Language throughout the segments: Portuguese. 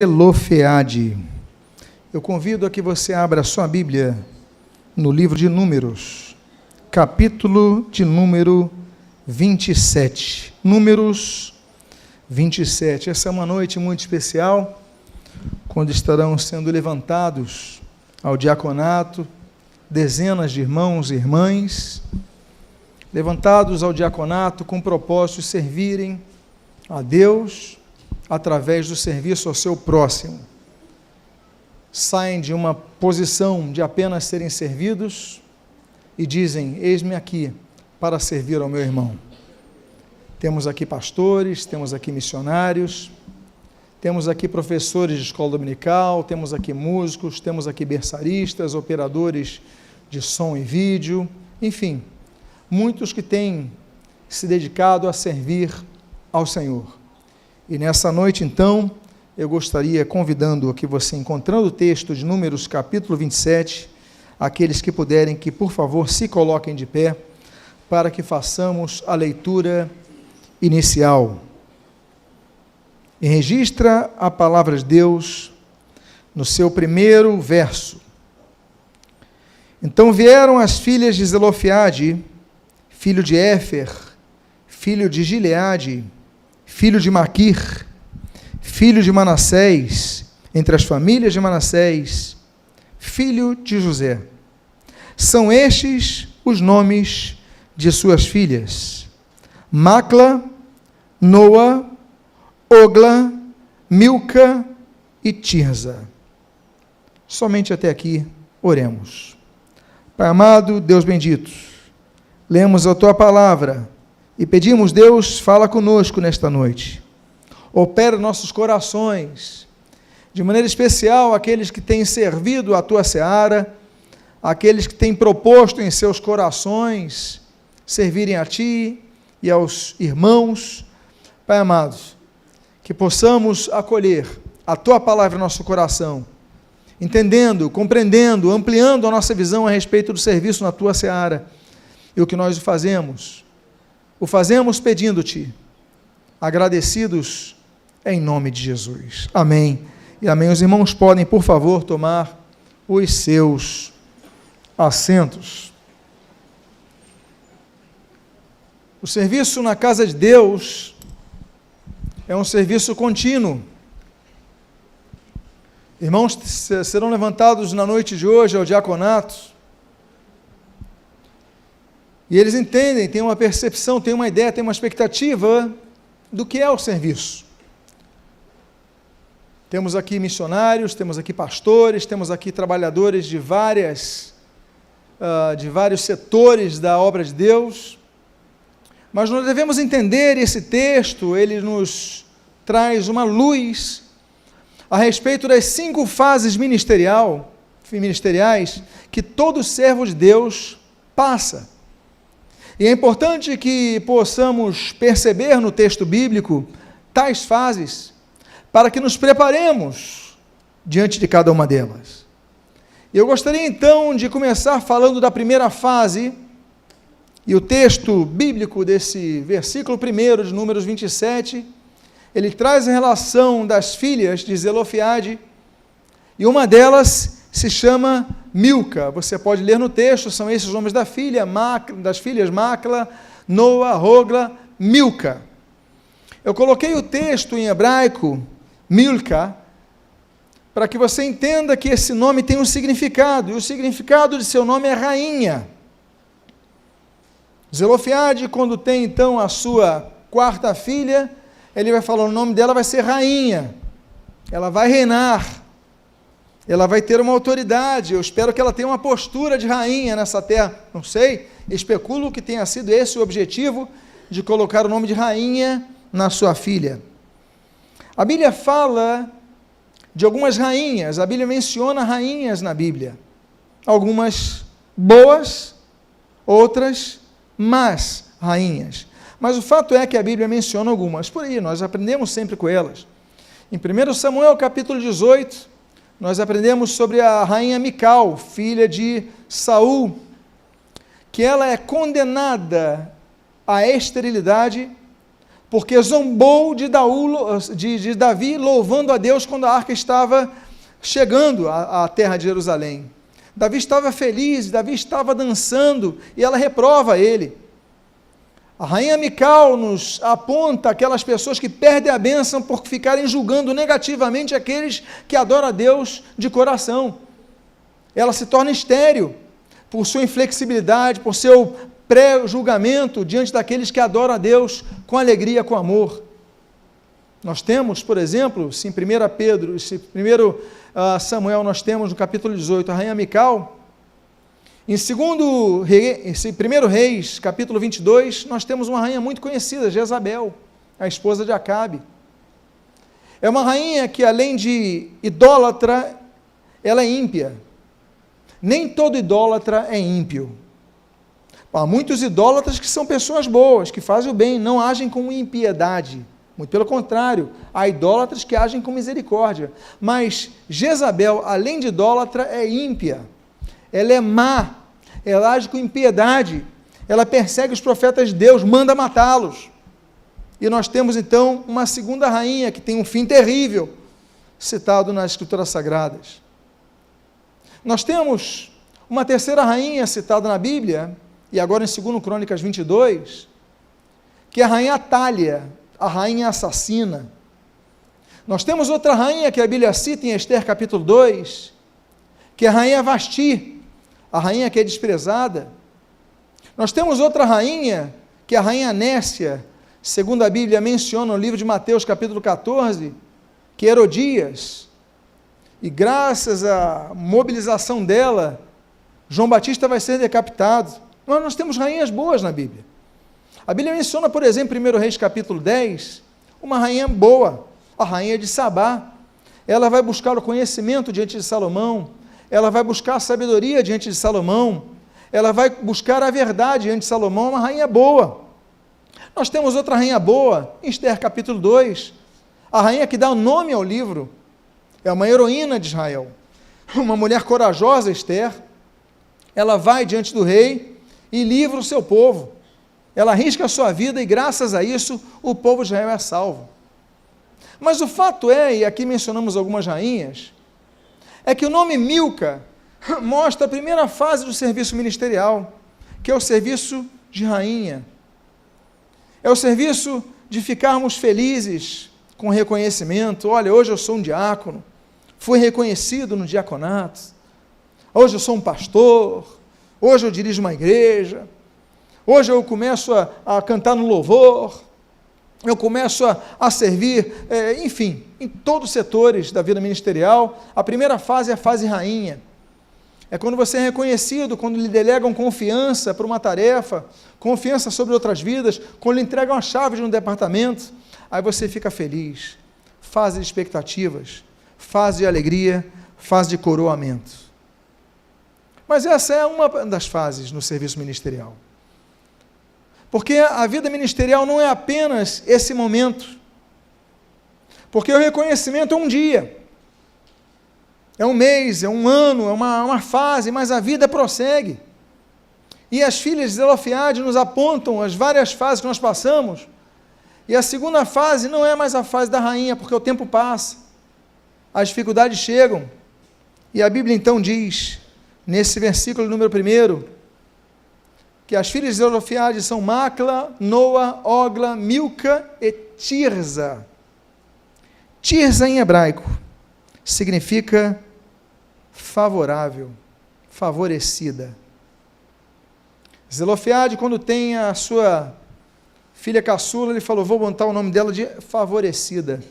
Zelofeade. Eu convido a que você abra a sua Bíblia no livro de Números, capítulo de número 27. Números 27. Essa é uma noite muito especial, quando estarão sendo levantados ao diaconato dezenas de irmãos e irmãs, levantados ao diaconato com o propósito de servirem a Deus através do serviço ao seu próximo. Saem de uma posição de apenas serem servidos e dizem: eis-me aqui para servir ao meu irmão. Temos aqui pastores, temos aqui missionários, temos aqui professores de escola dominical, temos aqui músicos, temos aqui berçaristas, operadores de som e vídeo, enfim, muitos que têm se dedicado a servir ao Senhor. E nessa noite, então, eu gostaria, convidando a que você, encontrando o texto de Números, capítulo 27, aqueles que puderem, que por favor se coloquem de pé, para que façamos a leitura inicial. E registra a palavra de Deus no seu primeiro verso. Então vieram as filhas de Zelofeade, filho de Éfer, filho de Gileade, filho de Maquir, filho de Manassés, entre as famílias de Manassés, filho de José. São estes os nomes de suas filhas: Macla, Noa, Ogla, Milca e Tirza. Somente até aqui, oremos. Pai amado, Deus bendito, lemos a Tua palavra e pedimos: Deus, fala conosco nesta noite. Opera nossos corações, de maneira especial aqueles que têm servido a Tua seara, aqueles que têm proposto em seus corações servirem a Ti e aos irmãos. Pai amado, que possamos acolher a Tua palavra em nosso coração, entendendo, compreendendo, ampliando a nossa visão a respeito do serviço na Tua seara. E o que nós fazemos pedindo-Te, agradecidos em nome de Jesus. Amém e amém. Os irmãos podem, por favor, tomar os seus assentos. O serviço na casa de Deus é um serviço contínuo. Irmãos serão levantados na noite de hoje ao diaconato, e eles entendem, têm uma percepção, têm uma ideia, têm uma expectativa do que é o serviço. Temos aqui missionários, temos aqui pastores, temos aqui trabalhadores de vários setores da obra de Deus, mas nós devemos entender esse texto. Ele nos traz uma luz a respeito das 5 fases ministeriais que todo servo de Deus passa. E é importante que possamos perceber no texto bíblico tais fases, para que nos preparemos diante de cada uma delas. Eu gostaria então de começar falando da primeira fase, e o texto bíblico desse versículo 1 de Números 27, ele traz a relação das filhas de Zelofeade, e uma delas se chama Milca. Você pode ler no texto, são esses os nomes das filhas Macla, Noa, Ogla, Milca. Eu coloquei o texto em hebraico, Milca, para que você entenda que esse nome tem um significado, e o significado de seu nome é rainha. Zelofeade, quando tem então a sua 4ª filha, ele vai falar, o nome dela vai ser rainha, ela vai reinar, ela vai ter uma autoridade. Eu espero que ela tenha uma postura de rainha nessa terra, não sei, especulo que tenha sido esse o objetivo de colocar o nome de rainha na sua filha. A Bíblia fala de algumas rainhas, a Bíblia menciona rainhas na Bíblia, algumas boas, outras más rainhas, mas o fato é que a Bíblia menciona algumas, por aí nós aprendemos sempre com elas. Em 1 Samuel capítulo 18, nós aprendemos sobre a rainha Mical, filha de Saul, que ela é condenada à esterilidade porque zombou de Davi louvando a Deus quando a arca estava chegando à terra de Jerusalém. Davi estava feliz, Davi estava dançando, e ela reprova ele. A rainha Mical nos aponta aquelas pessoas que perdem a bênção por ficarem julgando negativamente aqueles que adoram a Deus de coração. Ela se torna estéril por sua inflexibilidade, por seu pré-julgamento diante daqueles que adoram a Deus com alegria, com amor. Nós temos, por exemplo, se em 1 Samuel nós temos no capítulo 18 a rainha Mical, em 1 Reis, capítulo 22, nós temos uma rainha muito conhecida, Jezabel, a esposa de Acabe. É uma rainha que, além de idólatra, ela é ímpia. Nem todo idólatra é ímpio. Há muitos idólatras que são pessoas boas, que fazem o bem, não agem com impiedade. Muito pelo contrário, há idólatras que agem com misericórdia. Mas Jezabel, além de idólatra, é ímpia. Ela é má, ela age com impiedade, ela persegue os profetas de Deus, manda matá-los. E nós temos então uma segunda rainha que tem um fim terrível, citado nas Escrituras Sagradas. Nós temos uma terceira rainha citada na Bíblia, e agora em 2 Crônicas 22, que é a rainha Atália, a rainha assassina. Nós temos outra rainha que a Bíblia cita em Esther capítulo 2, que é a rainha Vasti, a rainha que é desprezada. Nós temos outra rainha, que é a rainha Nécia, segundo a Bíblia menciona no livro de Mateus capítulo 14, que é Herodias, e graças à mobilização dela, João Batista vai ser decapitado. Mas nós temos rainhas boas na Bíblia. A Bíblia menciona, por exemplo, em 1 Reis capítulo 10, uma rainha boa, a rainha de Sabá. Ela vai buscar o conhecimento diante de Salomão, ela vai buscar a sabedoria diante de Salomão, ela vai buscar a verdade diante de Salomão, uma rainha boa. Nós temos outra rainha boa, em Esther capítulo 2, a rainha que dá o nome ao livro, é uma heroína de Israel, uma mulher corajosa, Esther. Ela vai diante do rei e livra o seu povo, ela arrisca a sua vida e graças a isso o povo de Israel é salvo. Mas o fato é, e aqui mencionamos algumas rainhas, é que o nome Milca mostra a primeira fase do serviço ministerial, que é o serviço de rainha. É o serviço de ficarmos felizes com reconhecimento. Olha, hoje eu sou um diácono, fui reconhecido no diaconato, hoje eu sou um pastor, hoje eu dirijo uma igreja, hoje eu começo a cantar no louvor, eu começo a servir, enfim, em todos os setores da vida ministerial. A primeira fase é a fase rainha. É quando você é reconhecido, quando lhe delegam confiança para uma tarefa, confiança sobre outras vidas, quando lhe entregam a chave de um departamento, aí você fica feliz. Fase de expectativas, fase de alegria, fase de coroamento. Mas essa é uma das fases no serviço ministerial. Porque a vida ministerial não é apenas esse momento. Porque o reconhecimento é um dia, é um mês, é um ano, é uma fase, mas a vida prossegue. E as filhas de Zelofiade nos apontam as várias fases que nós passamos. E a segunda fase não é mais a fase da rainha, porque o tempo passa, as dificuldades chegam. E a Bíblia então diz, nesse versículo número 1, que as filhas de Zelofiade são Macla, Noa, Ogla, Milca e Tirza. Tirza em hebraico significa favorável, favorecida. Zelofiade, quando tem a sua filha caçula, ele falou, vou botar o nome dela de favorecida.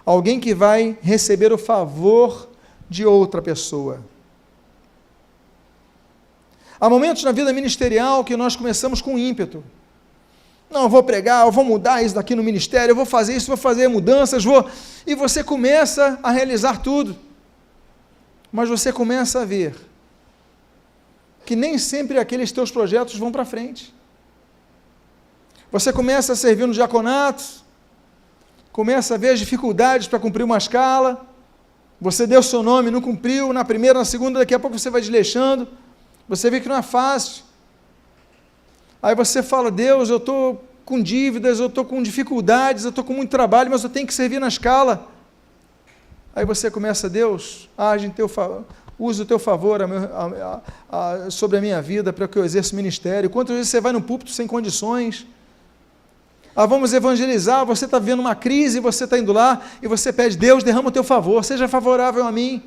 Alguém que vai receber o favor de outra pessoa. Há momentos na vida ministerial que nós começamos com ímpeto. Não, eu vou pregar, eu vou mudar isso daqui no ministério, eu vou fazer isso, vou fazer mudanças, e você começa a realizar tudo. Mas você começa a ver que nem sempre aqueles teus projetos vão para frente. Você começa a servir no diaconato, começa a ver as dificuldades para cumprir uma escala, você deu seu nome, não cumpriu, na primeira, na segunda, daqui a pouco você vai desleixando, você vê que não é fácil. Aí você fala, Deus, eu estou com dívidas, eu estou com dificuldades, eu estou com muito trabalho, mas eu tenho que servir na escala. Aí você começa, Deus, age em teu favor, usa o teu favor sobre a minha vida para que eu exerça o ministério. Quantas vezes você vai no púlpito sem condições? Vamos evangelizar, você está vivendo uma crise, você está indo lá e você pede, Deus, derrama o teu favor, seja favorável a mim.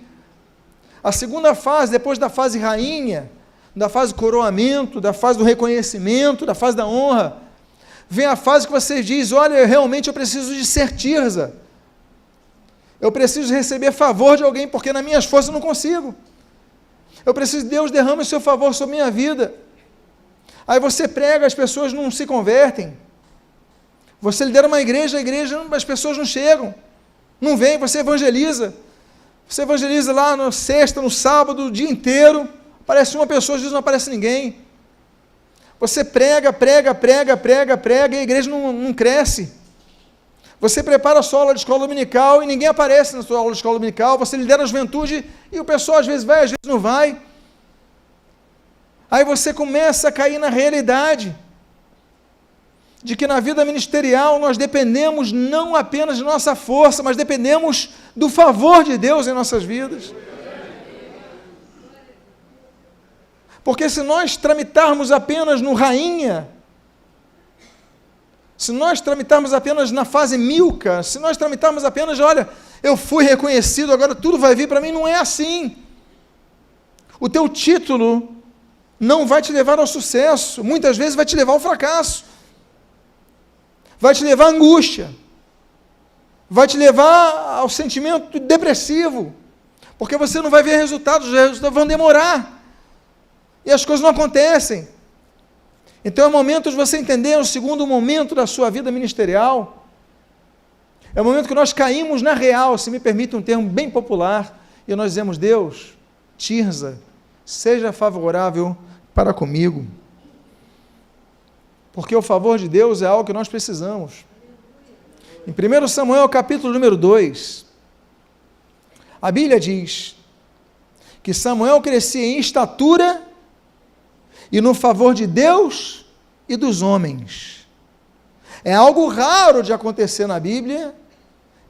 A segunda fase, depois da fase rainha, da fase coroamento, da fase do reconhecimento, da fase da honra, vem a fase que você diz, olha, realmente eu preciso de ser Tirza. Eu preciso receber favor de alguém, porque nas minhas forças eu não consigo. Eu preciso, Deus, derrama o seu favor sobre a minha vida. Aí você prega, as pessoas não se convertem. Você lidera uma igreja, as pessoas não chegam, não vêm, você evangeliza. Você evangeliza lá na sexta, no sábado, o dia inteiro, aparece uma pessoa, às vezes não aparece ninguém. Você prega, e a igreja não cresce. Você prepara a sua aula de escola dominical e ninguém aparece na sua aula de escola dominical. Você lidera a juventude e o pessoal às vezes vai, às vezes não vai. Aí você começa a cair na realidade de que na vida ministerial nós dependemos não apenas de nossa força, mas dependemos do favor de Deus em nossas vidas. Porque se nós tramitarmos apenas no rainha, se nós tramitarmos apenas na fase Milca, se nós tramitarmos apenas, olha, eu fui reconhecido, agora tudo vai vir para mim, não é assim. O teu título não vai te levar ao sucesso, muitas vezes vai te levar ao fracasso, vai te levar à angústia, vai te levar ao sentimento depressivo, porque você não vai ver resultados, os resultados vão demorar, e as coisas não acontecem. Então é o momento de você entender, o segundo momento da sua vida ministerial, é o momento que nós caímos na real, se me permite um termo bem popular, e nós dizemos, Deus, Tirza, seja favorável para comigo, porque o favor de Deus é algo que nós precisamos. Em 1 Samuel, capítulo número 2, a Bíblia diz que Samuel crescia em estatura e no favor de Deus e dos homens. É algo raro de acontecer na Bíblia,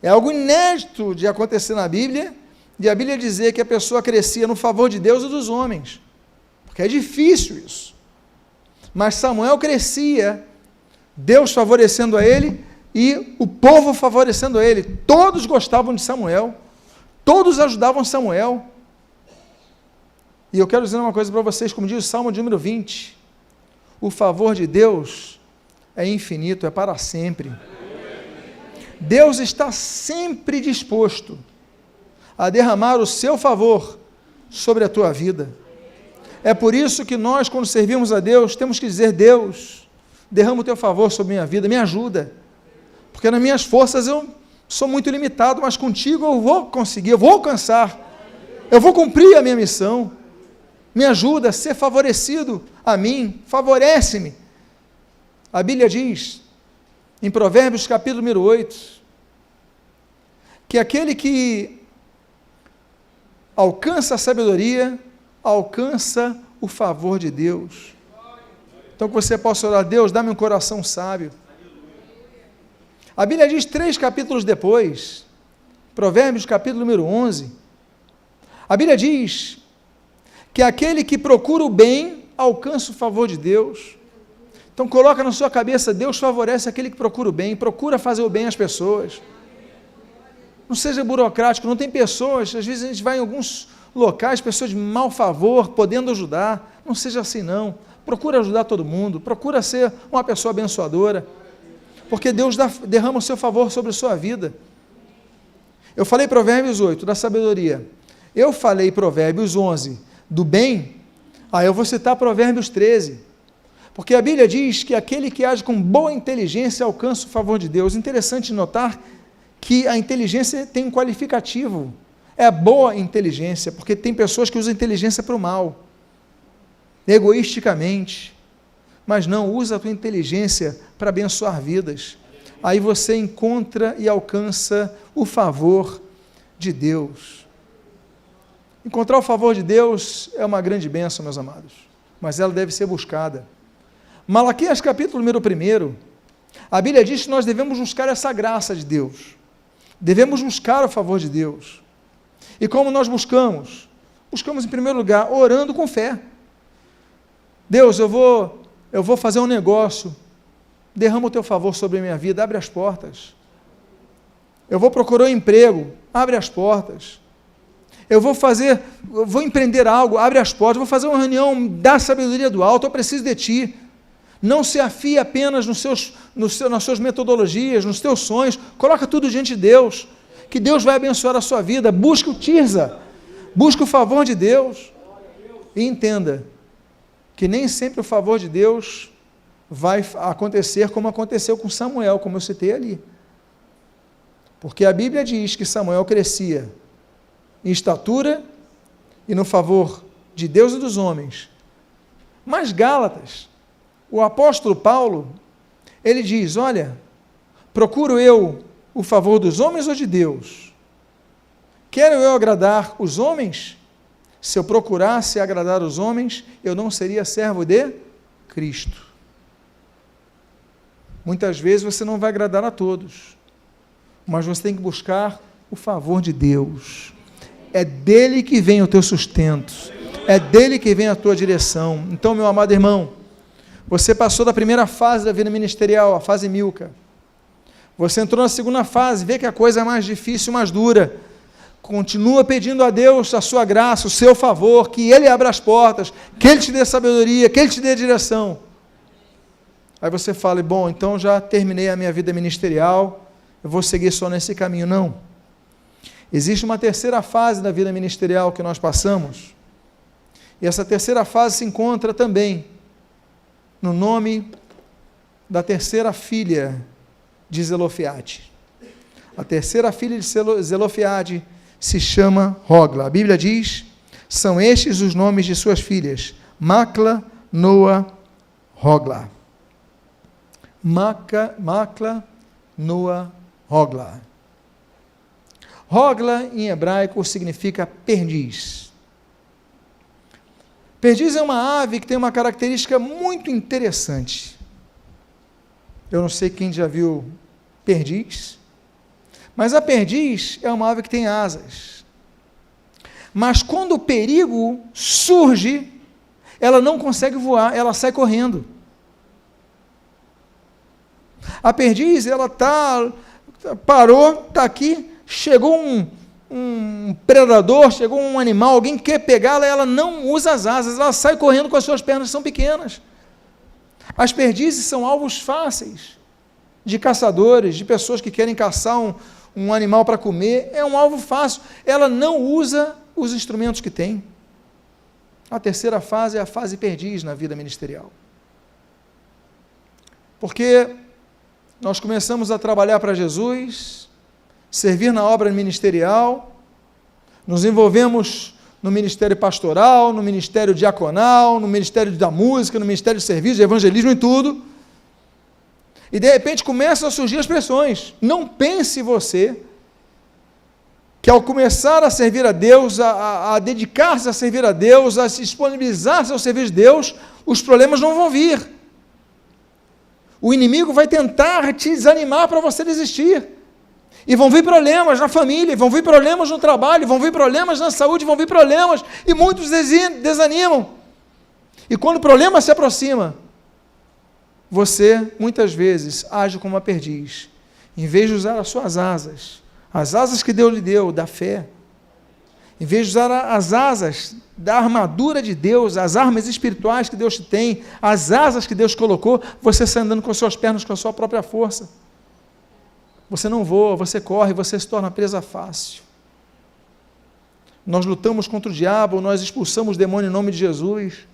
é algo inédito de acontecer na Bíblia, de a Bíblia dizer que a pessoa crescia no favor de Deus e dos homens, porque é difícil isso. Mas Samuel crescia, Deus favorecendo a ele e o povo favorecendo a ele. Todos gostavam de Samuel, todos ajudavam Samuel. E eu quero dizer uma coisa para vocês, como diz o Salmo de número 20, o favor de Deus é infinito, é para sempre. Deus está sempre disposto a derramar o seu favor sobre a tua vida. É por isso que nós, quando servimos a Deus, temos que dizer, Deus, derrama o teu favor sobre a minha vida, me ajuda, porque nas minhas forças eu sou muito limitado, mas contigo eu vou conseguir, eu vou alcançar, eu vou cumprir a minha missão. Me ajuda a ser favorecido a mim, favorece-me. A Bíblia diz, em Provérbios capítulo número 8, que aquele que alcança a sabedoria, alcança o favor de Deus. Então que você possa orar, Deus, dá-me um coração sábio. A Bíblia diz 3 capítulos depois, Provérbios capítulo número 11, a Bíblia diz que aquele que procura o bem, alcança o favor de Deus. Então coloca na sua cabeça, Deus favorece aquele que procura o bem, procura fazer o bem às pessoas. Não seja burocrático, não tem pessoas, às vezes a gente vai em alguns locais, pessoas de mau favor, podendo ajudar, não seja assim não, procura ajudar todo mundo, procura ser uma pessoa abençoadora, porque Deus derrama o seu favor sobre a sua vida. Eu falei Provérbios 8, da sabedoria, eu falei Provérbios 11, do bem, eu vou citar Provérbios 13, porque a Bíblia diz que aquele que age com boa inteligência alcança o favor de Deus. Interessante notar que a inteligência tem um qualificativo, é a boa inteligência, porque tem pessoas que usam inteligência para o mal, egoisticamente, mas não, usa a tua inteligência para abençoar vidas, aí você encontra e alcança o favor de Deus. Encontrar o favor de Deus é uma grande bênção, meus amados, mas ela deve ser buscada. Malaquias capítulo número 1, A Bíblia diz que nós devemos buscar essa graça de Deus, devemos buscar o favor de Deus. E como nós buscamos? Buscamos, em primeiro lugar, orando com fé. Deus, eu vou fazer um negócio, derrama o teu favor sobre a minha vida, abre as portas. Eu vou procurar um emprego, abre as portas. Eu vou empreender algo, abre as portas. Eu vou fazer uma reunião, dá sabedoria do alto, eu preciso de ti. Não se afie apenas nas suas metodologias, nos teus sonhos, coloca tudo diante de Deus, que Deus vai abençoar a sua vida. Busque o tirza, busque o favor de Deus, e entenda que nem sempre o favor de Deus vai acontecer como aconteceu com Samuel, como eu citei ali, porque a Bíblia diz que Samuel crescia em estatura e no favor de Deus e dos homens. Mas Gálatas, o apóstolo Paulo, ele diz, olha, procuro eu o favor dos homens ou de Deus? Quero eu agradar os homens? Se eu procurasse agradar os homens, eu não seria servo de Cristo. Muitas vezes você não vai agradar a todos, mas você tem que buscar o favor de Deus. É dele que vem o teu sustento, é dele que vem a tua direção. Então, meu amado irmão, você passou da primeira fase da vida ministerial, a fase Milca. Você entrou na segunda fase, vê que a coisa é mais difícil, mais dura. Continua pedindo a Deus a sua graça, o seu favor, que Ele abra as portas, que Ele te dê sabedoria, que Ele te dê direção. Aí você fala, bom, então já terminei a minha vida ministerial, eu vou seguir só nesse caminho. Não. Existe uma terceira fase da vida ministerial que nós passamos, e essa terceira fase se encontra também no nome da terceira filha de Zelofeade. A terceira filha de Zelofeade se chama Hogla. A Bíblia diz, são estes os nomes de suas filhas, Macla, Noa, Hogla. Macla, Noa, Hogla. Hogla, em hebraico, significa perdiz. Perdiz é uma ave que tem uma característica muito interessante. Eu não sei quem já viu perdiz, mas a perdiz é uma ave que tem asas. Mas quando o perigo surge, ela não consegue voar, ela sai correndo. A perdiz, ela parou, está aqui, chegou um predador, chegou um animal, alguém quer pegá-la, ela não usa as asas, ela sai correndo com as suas pernas, são pequenas. As perdizes são alvos fáceis de caçadores, de pessoas que querem caçar um animal para comer, é um alvo fácil, ela não usa os instrumentos que tem. A terceira fase é a fase perdiz na vida ministerial. Porque nós começamos a trabalhar para Jesus, servir na obra ministerial, nos envolvemos no ministério pastoral, no ministério diaconal, no ministério da música, no ministério de serviço, de evangelismo e tudo, e de repente começam a surgir as pressões. Não pense você que ao começar a servir a Deus, a dedicar-se a servir a Deus, a se disponibilizar-se ao serviço de Deus, os problemas não vão vir. O inimigo vai tentar te desanimar para você desistir. E vão vir problemas na família, vão vir problemas no trabalho, vão vir problemas na saúde, vão vir problemas, e muitos desanimam. E quando o problema se aproxima, você, muitas vezes, age como uma perdiz. Em vez de usar as suas asas, as asas que Deus lhe deu, da fé, em vez de usar as asas da armadura de Deus, as armas espirituais que Deus te tem, as asas que Deus colocou, você sai andando com as suas pernas, com a sua própria força. Você não voa, você corre, você se torna presa fácil. Nós lutamos contra o diabo, nós expulsamos o demônio em nome de Jesus,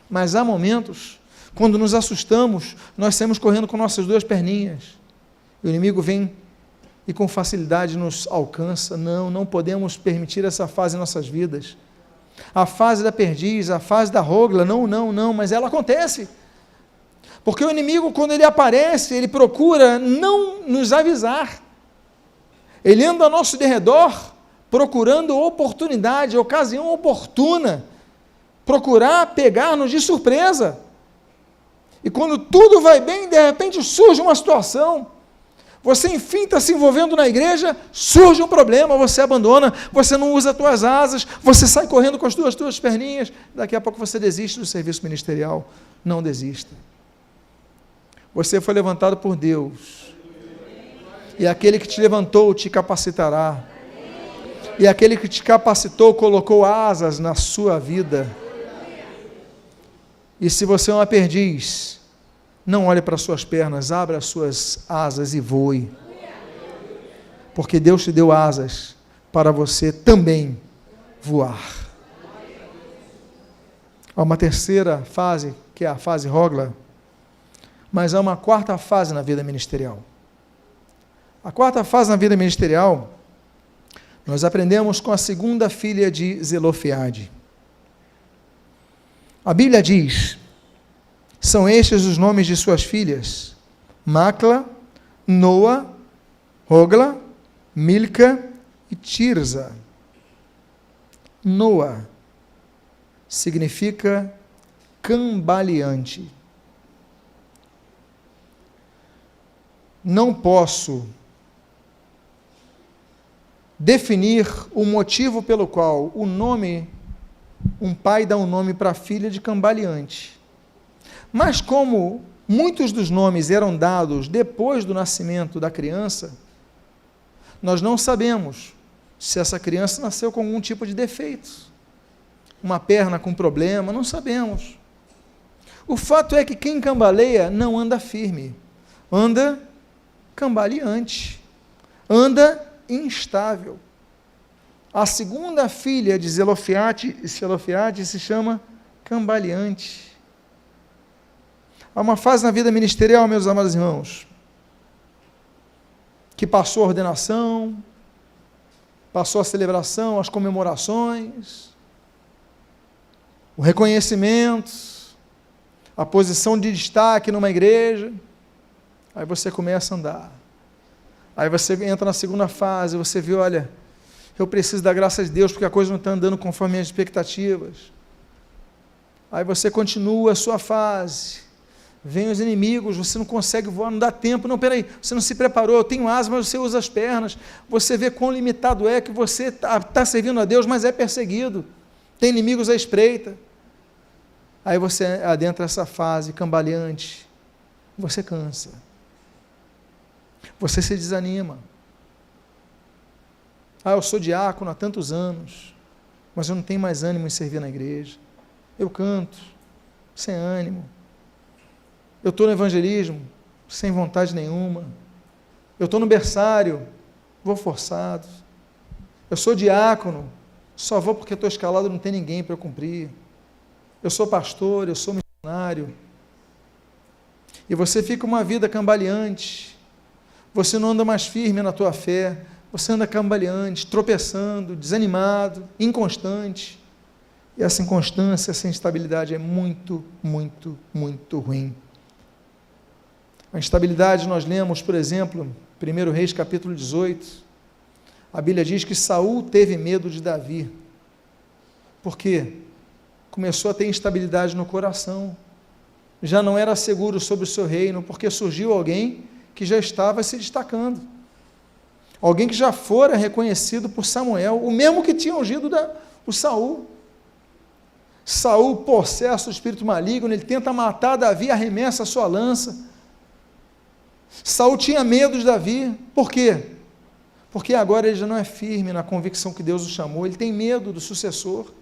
mas há momentos, quando nos assustamos, nós saímos correndo com nossas duas perninhas, e o inimigo vem e com facilidade nos alcança. Não podemos permitir essa fase em nossas vidas. A fase da perdiz, a fase da Hogla, não, mas ela acontece. Porque o inimigo, quando ele aparece, ele procura não nos avisar. Ele anda ao nosso derredor, procurando oportunidade, ocasião oportuna, procurar pegar-nos de surpresa. E quando tudo vai bem, de repente surge uma situação. Você, enfim, está se envolvendo na igreja, surge um problema, você abandona, você não usa as tuas asas, você sai correndo com as tuas perninhas, daqui a pouco você desiste do serviço ministerial. Não desista. Você foi levantado por Deus. E aquele que te levantou te capacitará. E aquele que te capacitou colocou asas na sua vida. E se você é uma perdiz, não olhe para as suas pernas, abra as suas asas e voe. Porque Deus te deu asas para você também voar. Há uma terceira fase, que é a fase Hogla, mas há uma quarta fase na vida ministerial. A quarta fase na vida ministerial, nós aprendemos com a segunda filha de Zelofeade. A Bíblia diz: são estes os nomes de suas filhas: Macla, Noa, Hogla, Milca e Tirza. Noa significa cambaleante. Não posso definir o motivo pelo qual um pai dá um nome para a filha de cambaleante. Mas como muitos dos nomes eram dados depois do nascimento da criança, nós não sabemos se essa criança nasceu com algum tipo de defeito, uma perna com problema, não sabemos. O fato é que quem cambaleia não anda firme, anda cambaleante, anda instável. A segunda filha de Zelofeade se chama cambaleante. Há uma fase na vida ministerial, meus amados irmãos, que passou a ordenação, passou a celebração, as comemorações, o reconhecimento, a posição de destaque numa igreja. Aí você começa a andar. Aí você entra na segunda fase, você vê, olha, eu preciso da graça de Deus, porque a coisa não está andando conforme as expectativas. Aí você continua a sua fase, vem os inimigos, você não consegue voar, não dá tempo, não, peraí, você não se preparou, eu tenho asas, mas você usa as pernas, você vê quão limitado é que você está servindo a Deus, mas é perseguido, tem inimigos à espreita. Aí você adentra essa fase cambaleante, você cansa, você se desanima. Eu sou diácono há tantos anos, mas eu não tenho mais ânimo em servir na igreja. Eu canto, sem ânimo. Eu estou no evangelismo, sem vontade nenhuma. Eu estou no berçário, vou forçado. Eu sou diácono, só vou porque estou escalado e não tem ninguém para eu cumprir. Eu sou pastor, eu sou missionário. E você fica uma vida cambaleante. Você não anda mais firme na tua fé. Você anda cambaleante, tropeçando, desanimado, inconstante. E essa inconstância, essa instabilidade é muito, muito, muito ruim. A instabilidade nós lemos, por exemplo, 1 Reis capítulo 18, a Bíblia diz que Saul teve medo de Davi. Por quê? Começou a ter instabilidade no coração. Já não era seguro sobre o seu reino, porque surgiu alguém que já estava se destacando. Alguém que já fora reconhecido por Samuel, o mesmo que tinha ungido o Saul. Saul, possesso do espírito maligno, ele tenta matar Davi, arremessa a sua lança. Saul tinha medo de Davi. Por quê? Porque agora ele já não é firme na convicção que Deus o chamou, ele tem medo do sucessor.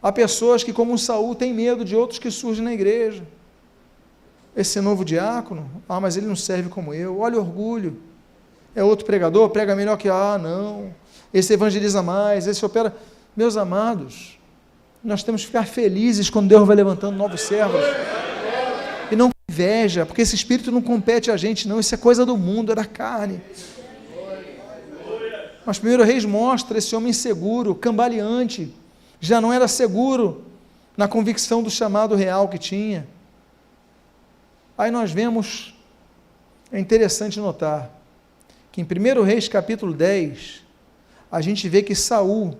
Há pessoas que, como Saul, têm medo de outros que surgem na igreja. Esse novo diácono, mas ele não serve como eu, olha o orgulho. É outro pregador, prega melhor que, não, esse evangeliza mais, esse opera. Meus amados, nós temos que ficar felizes quando Deus vai levantando novos servos. E não inveja, porque esse espírito não compete a gente, não, isso é coisa do mundo, é da carne. Mas 1 Reis mostra esse homem inseguro, cambaleante, já não era seguro na convicção do chamado real que tinha. Aí nós vemos, é interessante notar, que em 1 Reis capítulo 10, a gente vê que Saul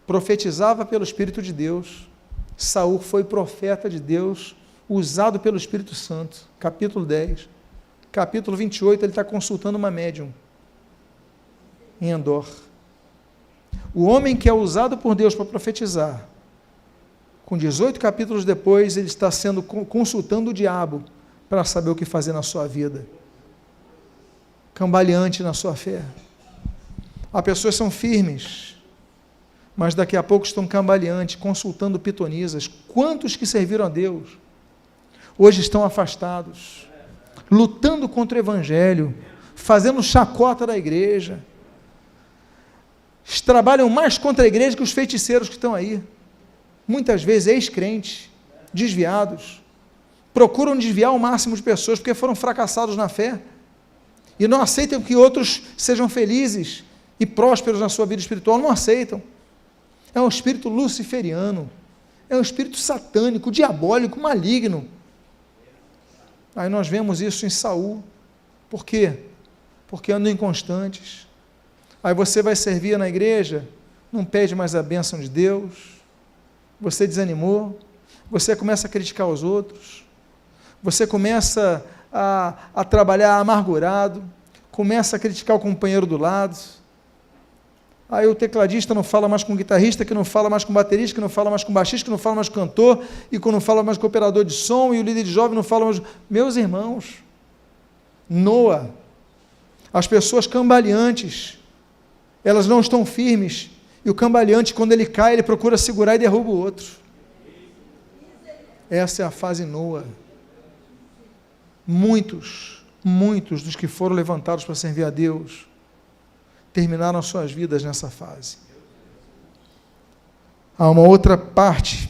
profetizava pelo Espírito de Deus. Saul foi profeta de Deus, usado pelo Espírito Santo, capítulo 10. Capítulo 28, ele está consultando uma médium em Endor. O homem que é usado por Deus para profetizar, com 18 capítulos depois, ele está sendo consultando o diabo para saber o que fazer na sua vida. Cambaleante na sua fé. Há pessoas que são firmes, mas daqui a pouco estão cambaleantes, consultando pitonisas. Quantos que serviram a Deus, hoje estão afastados, lutando contra o Evangelho, fazendo chacota da igreja. Eles trabalham mais contra a igreja que os feiticeiros que estão aí. Muitas vezes ex-crentes, desviados, procuram desviar o máximo de pessoas porque foram fracassados na fé e não aceitam que outros sejam felizes e prósperos na sua vida espiritual, não aceitam. É um espírito luciferiano, é um espírito satânico, diabólico, maligno. Aí nós vemos isso em Saul. Por quê? Porque andam inconstantes. Aí você vai servir na igreja, não pede mais a bênção de Deus, você desanimou, você começa a criticar os outros, você começa a trabalhar amargurado, começa a criticar o companheiro do lado. Aí o tecladista não fala mais com o guitarrista, que não fala mais com o baterista, que não fala mais com o baixista, que não fala mais com o cantor, e que não fala mais com o operador de som, e o líder de jovem não fala mais... Meus irmãos, Noa, as pessoas cambaleantes, elas não estão firmes, e o cambaleante, quando ele cai, ele procura segurar e derruba o outro. Essa é a fase Noa. Muitos dos que foram levantados para servir a Deus, terminaram suas vidas nessa fase. Há uma outra parte,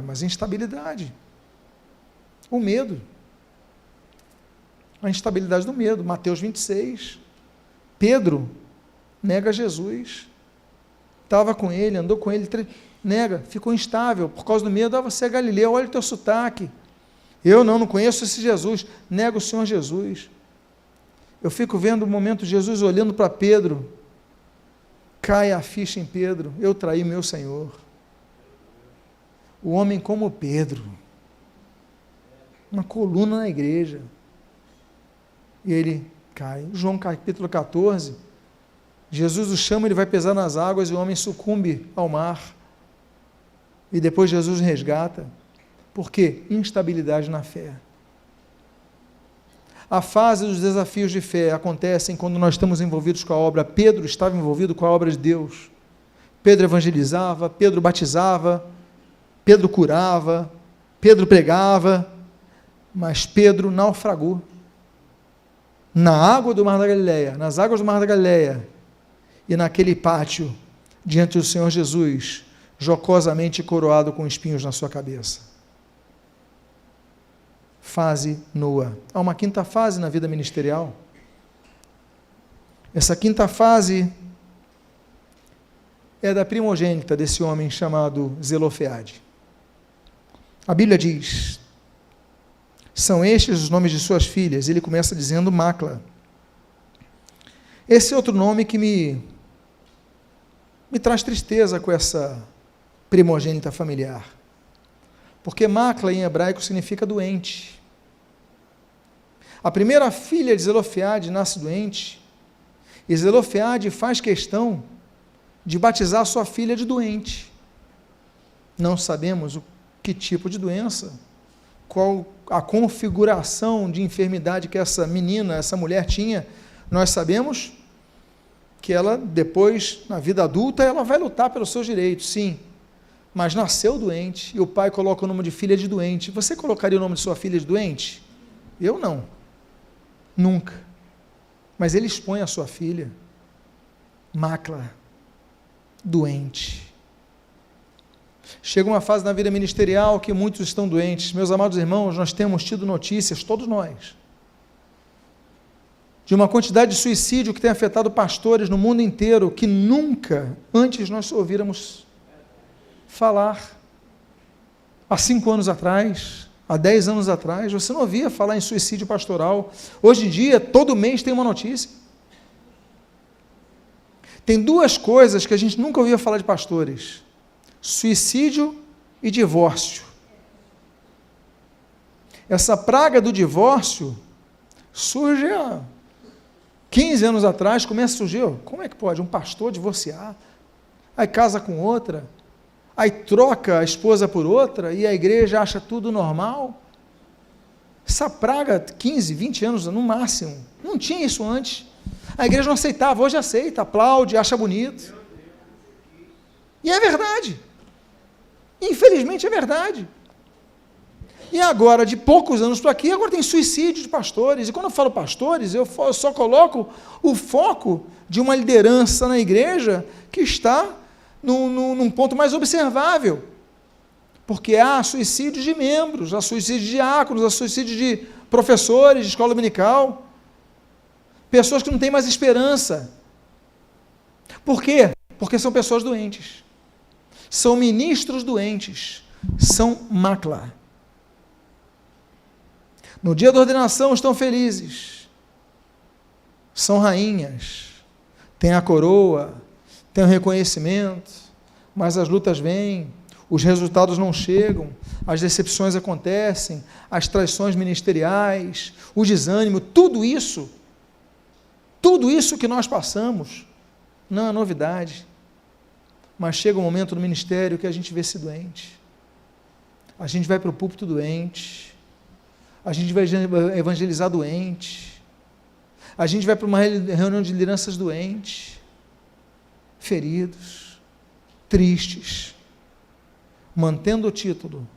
mas instabilidade, o medo, a instabilidade do medo. Mateus 26, Pedro nega Jesus, estava com ele, andou com ele, nega, ficou instável, por causa do medo. Você é Galileu, olha o teu sotaque, eu não conheço esse Jesus, nega o Senhor Jesus. Eu fico vendo o momento de Jesus olhando para Pedro, cai a ficha em Pedro, eu traí meu Senhor. O homem como Pedro, uma coluna na igreja, e ele cai. João capítulo 14, Jesus o chama, ele vai pesar nas águas e o homem sucumbe ao mar, e depois Jesus o resgata. Por quê? Instabilidade na fé. A fase dos desafios de fé acontecem quando nós estamos envolvidos com a obra. Pedro estava envolvido com a obra de Deus. Pedro evangelizava, Pedro batizava, Pedro curava, Pedro pregava, mas Pedro naufragou. Na água do Mar da Galileia, nas águas do Mar da Galileia, e naquele pátio, diante do Senhor Jesus, jocosamente coroado com espinhos na sua cabeça. Fase Noa. Há uma quinta fase na vida ministerial. Essa quinta fase é da primogênita desse homem chamado Zelofeade. A Bíblia diz, são estes os nomes de suas filhas. Ele começa dizendo Macla. Esse é outro nome que me traz tristeza com essa primogênita familiar. Porque Macla em hebraico significa doente. A primeira filha de Zelofeade nasce doente, e Zelofeade faz questão de batizar sua filha de doente. Não sabemos o que tipo de doença, qual a configuração de enfermidade que essa menina, essa mulher tinha. Nós sabemos que ela, depois, na vida adulta, ela vai lutar pelos seus direitos, sim, mas nasceu doente, e o pai coloca o nome de filha de doente. Você colocaria o nome de sua filha de doente? Eu não, nunca, mas ele expõe a sua filha, Macla, doente. Chega uma fase na vida ministerial que muitos estão doentes. Meus amados irmãos, nós temos tido notícias, todos nós, de uma quantidade de suicídio que tem afetado pastores no mundo inteiro, que nunca antes nós ouviramos falar. Há 5 anos atrás, há 10 anos atrás, você não ouvia falar em suicídio pastoral. Hoje em dia, todo mês tem uma notícia. Tem 2 coisas que a gente nunca ouvia falar de pastores: suicídio e divórcio. Essa praga do divórcio surge há 15 anos atrás, começa a surgir, como é que pode um pastor divorciar? Aí casa com outra, aí troca a esposa por outra, e a igreja acha tudo normal. Essa praga, 15, 20 anos no máximo, não tinha isso antes. A igreja não aceitava, hoje aceita, aplaude, acha bonito. E é verdade. Infelizmente é verdade. E agora, de poucos anos para aqui, agora tem suicídio de pastores. E quando eu falo pastores, eu só coloco o foco de uma liderança na igreja que está num ponto mais observável. Porque há suicídio de membros, há suicídio de diáconos, há suicídio de professores de escola dominical. Pessoas que não têm mais esperança. Por quê? Porque são pessoas doentes. São ministros doentes. São macla. No dia da ordenação estão felizes. São rainhas. Têm a coroa, têm o reconhecimento, mas as lutas vêm, os resultados não chegam, as decepções acontecem, as traições ministeriais, o desânimo, tudo isso que nós passamos, não é novidade, mas chega um momento no ministério que a gente vê-se doente, a gente vai para o púlpito doente, a gente vai evangelizar doente, a gente vai para uma reunião de lideranças doentes, feridos, tristes, mantendo o título,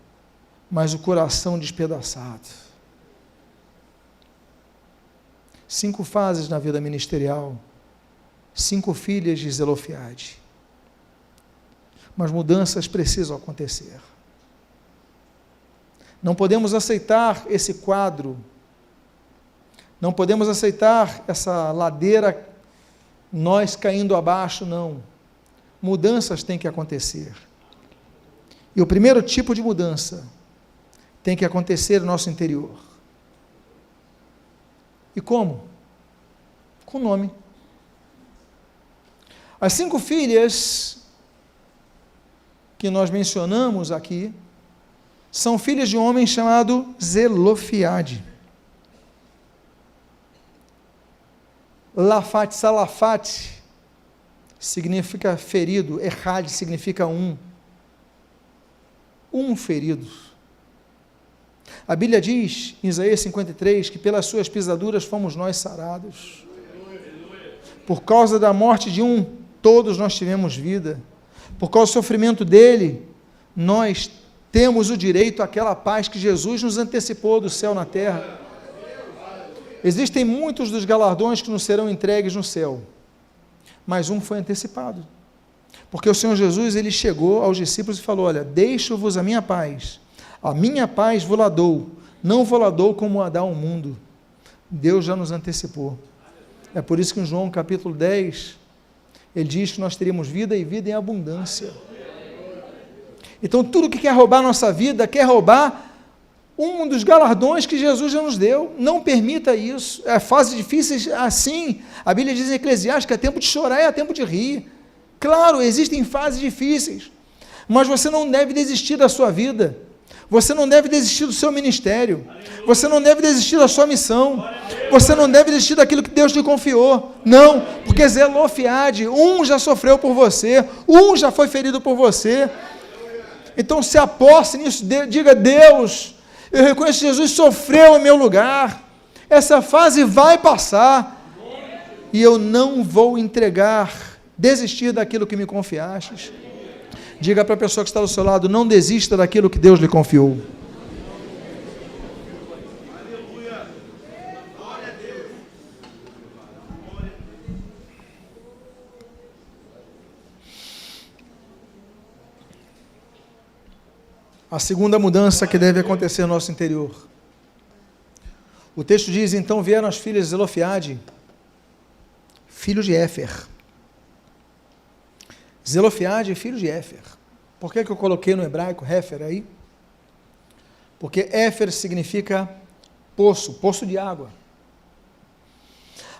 mas o coração despedaçado. 5 fases na vida ministerial, 5 filhas de Zelofiade. Mas mudanças precisam acontecer. Não podemos aceitar esse quadro, não podemos aceitar essa ladeira, nós caindo abaixo, não. Mudanças têm que acontecer. E o primeiro tipo de mudança tem que acontecer no nosso interior. E como? Com nome. As 5 filhas que nós mencionamos aqui são filhas de um homem chamado Zelofiade. Lafate, Salafate significa ferido, Errade significa um ferido. A Bíblia diz, em Isaías 53, que pelas suas pisaduras fomos nós sarados. Por causa da morte de um, todos nós tivemos vida. Por causa do sofrimento dele, nós temos o direito àquela paz que Jesus nos antecipou do céu na terra. Existem muitos dos galardões que nos serão entregues no céu, mas um foi antecipado. Porque o Senhor Jesus, ele chegou aos discípulos e falou, olha, deixo-vos a minha paz vos la dou, não vos la dou como a dá o mundo. Deus já nos antecipou. É por isso que em João capítulo 10, ele diz que nós teríamos vida e vida em abundância. Então tudo que quer roubar a nossa vida, quer roubar um dos galardões que Jesus já nos deu. Não permita isso. É fase difícil assim. A Bíblia diz em Eclesiastes que é tempo de chorar e é tempo de rir. Claro, existem fases difíceis, mas você não deve desistir da sua vida, você não deve desistir do seu ministério, você não deve desistir da sua missão, você não deve desistir daquilo que Deus lhe confiou, não, porque Zelofiade, um já sofreu por você, um já foi ferido por você, então se aposte nisso, diga, Deus, eu reconheço que Jesus sofreu em meu lugar, essa fase vai passar, e eu não vou desistir daquilo que me confiastes. Diga para a pessoa que está do seu lado, não desista daquilo que Deus lhe confiou. A segunda mudança que deve acontecer no nosso interior. O texto diz, então vieram as filhas de Zelofiade, filho de Éfer. Zelofiade é filho de Éfer. Por que eu coloquei no hebraico Éfer aí? Porque Éfer significa poço, poço de água.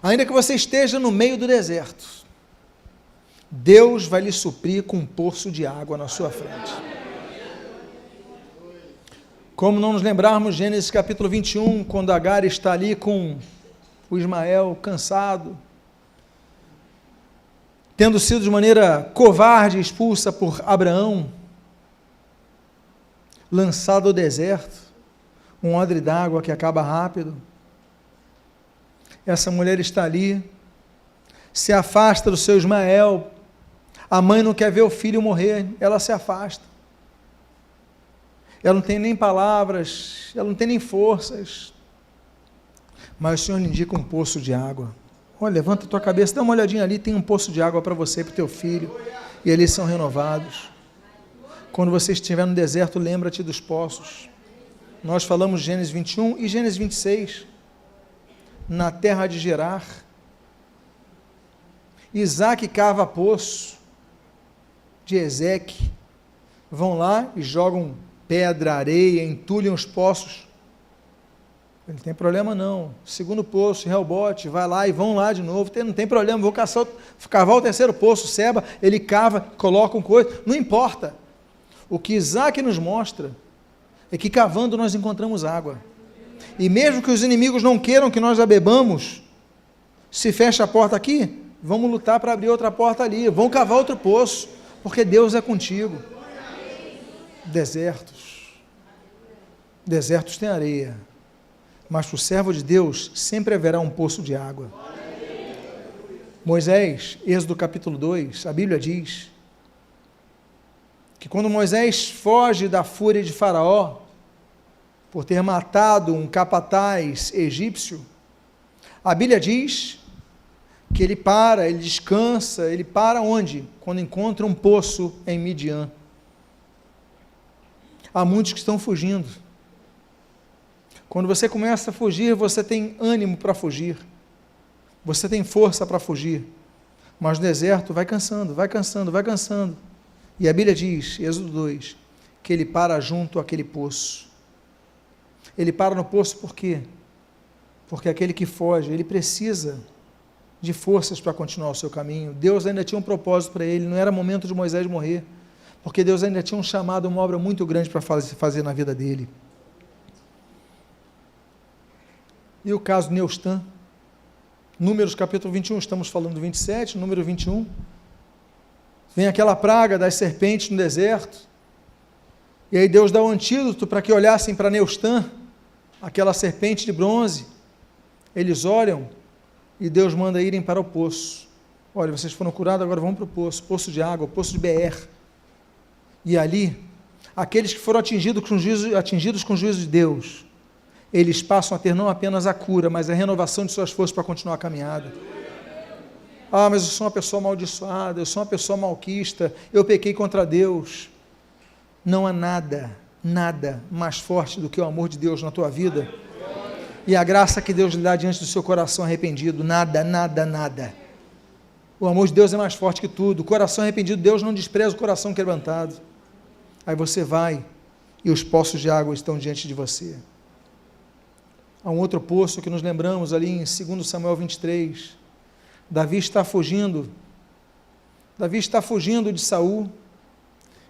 Ainda que você esteja no meio do deserto, Deus vai lhe suprir com um poço de água na sua frente. Como não nos lembrarmos Gênesis capítulo 21, quando Agar está ali com o Ismael cansado, tendo sido de maneira covarde expulsa por Abraão, lançado ao deserto, um odre d'água que acaba rápido. Essa mulher está ali, se afasta do seu Ismael, a mãe não quer ver o filho morrer, ela se afasta. Ela não tem nem palavras, ela não tem nem forças, mas o Senhor lhe indica um poço de água. Olha, levanta a tua cabeça, dá uma olhadinha ali, tem um poço de água para você e para o teu filho, e eles são renovados. Quando você estiver no deserto, lembra-te dos poços. Nós falamos Gênesis 21 e Gênesis 26, na terra de Gerar, Isaac cava poço de Ezeque, vão lá e jogam pedra, areia, entulham os poços. Ele não tem problema não. Segundo poço, Reobote, vai lá e vão lá de novo. Não tem problema, vou cavar o terceiro poço, Seba, ele cava, coloca um coisa, não importa. O que Isaac nos mostra é que cavando nós encontramos água. E mesmo que os inimigos não queiram que nós a bebamos, se fecha a porta aqui, vamos lutar para abrir outra porta ali, vão cavar outro poço, porque Deus é contigo. Desertos têm areia, mas para o servo de Deus sempre haverá um poço de água. Moisés, Êxodo capítulo 2, a Bíblia diz que quando Moisés foge da fúria de Faraó, por ter matado um capataz egípcio, a Bíblia diz que ele descansa, ele para onde? Quando encontra um poço em Midian. Há muitos que estão fugindo. Quando você começa a fugir, você tem ânimo para fugir, você tem força para fugir, mas no deserto vai cansando, vai cansando, vai cansando. E a Bíblia diz, Êxodo 2, que ele para junto àquele poço. Ele para no poço por quê? Porque aquele que foge, ele precisa de forças para continuar o seu caminho. Deus ainda tinha um propósito para ele, não era momento de Moisés morrer, porque Deus ainda tinha um chamado, uma obra muito grande para fazer na vida dele. E o caso de Neustã, Números capítulo 21, estamos falando do 27, número 21, vem aquela praga das serpentes no deserto, e aí Deus dá o antídoto para que olhassem para Neustã, aquela serpente de bronze. Eles olham e Deus manda irem para o poço. Olha, vocês foram curados, agora vão para o poço, poço de água, poço de Beer. E ali, aqueles que foram atingidos com o juízo de Deus, eles passam a ter não apenas a cura, mas a renovação de suas forças para continuar a caminhada. Ah, mas eu sou uma pessoa amaldiçoada, eu sou uma pessoa malquista, eu pequei contra Deus. Não há nada mais forte do que o amor de Deus na tua vida e a graça que Deus lhe dá diante do seu coração arrependido. Nada. O amor de Deus é mais forte que tudo. O coração arrependido, Deus não despreza o coração quebrantado. Aí você vai e os poços de água estão diante de você. Há um outro poço que nos lembramos ali em 2 Samuel 23. Davi está fugindo de Saul.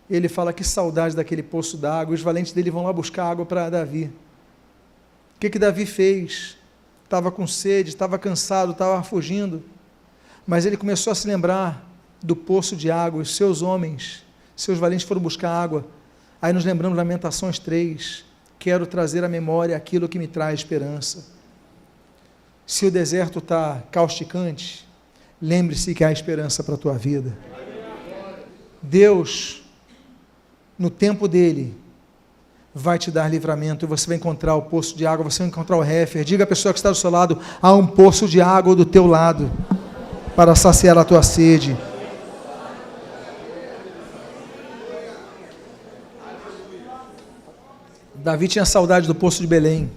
Ele fala que saudade daquele poço d'água. Os valentes dele vão lá buscar água para Davi. O que Davi fez? Estava com sede, estava cansado, estava fugindo, mas ele começou a se lembrar do poço de água. Os seus homens, seus valentes foram buscar água. Aí nos lembramos de Lamentações 3, quero trazer à memória aquilo que me traz esperança. Se o deserto está causticante, lembre-se que há esperança para a tua vida. Deus, no tempo dele, vai te dar livramento, e você vai encontrar o poço de água, você vai encontrar o Réfer. Diga à pessoa que está do seu lado, há um poço de água do teu lado, para saciar a tua sede. Davi tinha saudade do poço de Belém,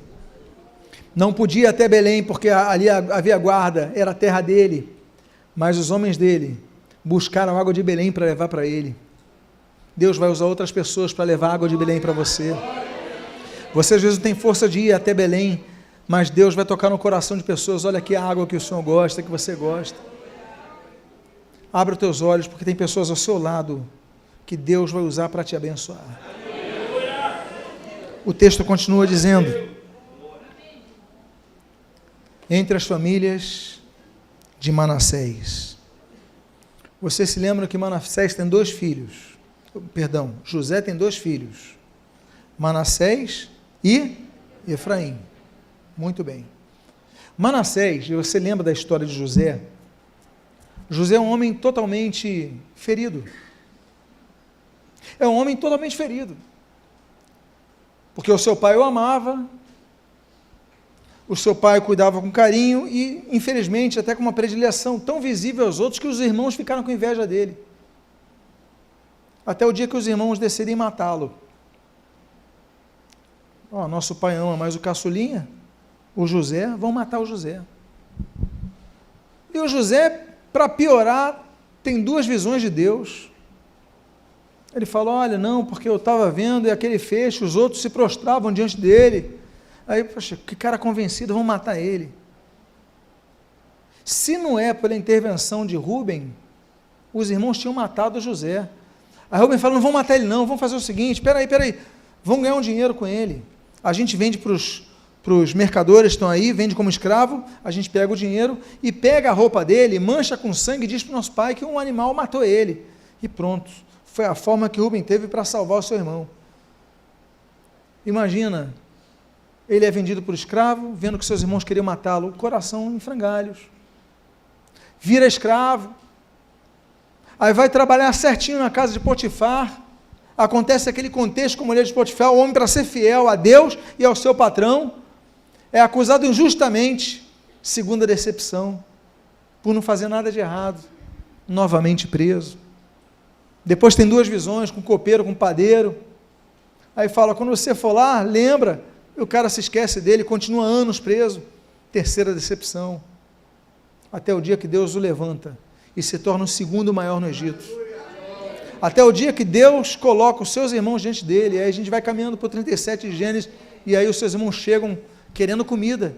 não podia ir até Belém, porque ali havia guarda, era a terra dele, mas os homens dele buscaram água de Belém para levar para ele. Deus vai usar outras pessoas para levar água de Belém para você. Você às vezes não tem força de ir até Belém, mas Deus vai tocar no coração de pessoas. Olha aqui a água que o Senhor gosta, que você gosta. Abra os teus olhos, porque tem pessoas ao seu lado que Deus vai usar para te abençoar. O texto continua dizendo: entre as famílias de Manassés. Você se lembra que Manassés tem 2 filhos? Perdão, José tem 2 filhos, Manassés e Efraim. Muito bem. Manassés, você lembra da história de José? José é um homem totalmente ferido. É um homem totalmente ferido. Porque o seu pai o amava, o seu pai cuidava com carinho e, infelizmente, até com uma predileção tão visível aos outros que os irmãos ficaram com inveja dele. Até o dia que os irmãos decidem matá-lo. Nosso pai ama mais o caçulinha, o José, vão matar o José. E o José, para piorar, tem 2 visões de Deus. Ele fala: olha, não, porque eu estava vendo e aquele feixe, os outros se prostravam diante dele. Aí, poxa, que cara convencido, vão matar ele. Se não é pela intervenção de Rúben, os irmãos tinham matado José. Aí Rúben fala: não vão matar ele não, vamos fazer o seguinte, espera aí, vamos ganhar um dinheiro com ele. A gente vende para os mercadores que estão aí, vende como escravo, a gente pega o dinheiro e pega a roupa dele, mancha com sangue e diz para o nosso pai que um animal matou ele. E pronto, foi a forma que Rúben teve para salvar o seu irmão. Imagina, ele é vendido por escravo, vendo que seus irmãos queriam matá-lo, coração em frangalhos. Vira escravo, aí vai trabalhar certinho na casa de Potifar, acontece aquele contexto com a mulher de Potifar, o homem, para ser fiel a Deus e ao seu patrão, é acusado injustamente, segunda decepção, por não fazer nada de errado, novamente preso. Depois tem 2 visões, com copeiro, com padeiro, aí fala: quando você for lá, lembra, o cara se esquece dele, continua anos preso, terceira decepção, até o dia que Deus o levanta, e se torna o 2º maior no Egito, até o dia que Deus coloca os seus irmãos diante dele, aí a gente vai caminhando por 37 de Gênesis, e aí os seus irmãos chegam querendo comida.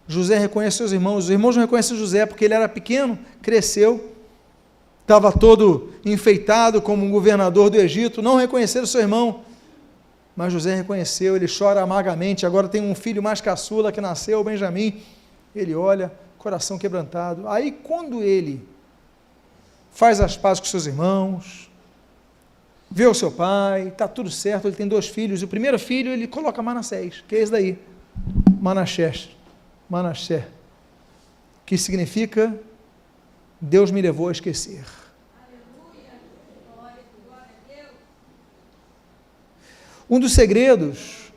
José reconhece seus irmãos, os irmãos não reconhecem José, porque ele era pequeno, cresceu, estava todo enfeitado como um governador do Egito, não reconheceram seu irmão, mas José reconheceu, ele chora amargamente, agora tem um filho mais caçula que nasceu, Benjamim, ele olha, coração quebrantado. Aí quando ele faz as pazes com seus irmãos, vê o seu pai, está tudo certo, ele tem 2 filhos, e o primeiro filho ele coloca Manassés, que é esse daí, Manassés, que significa Deus me levou a esquecer. Um dos segredos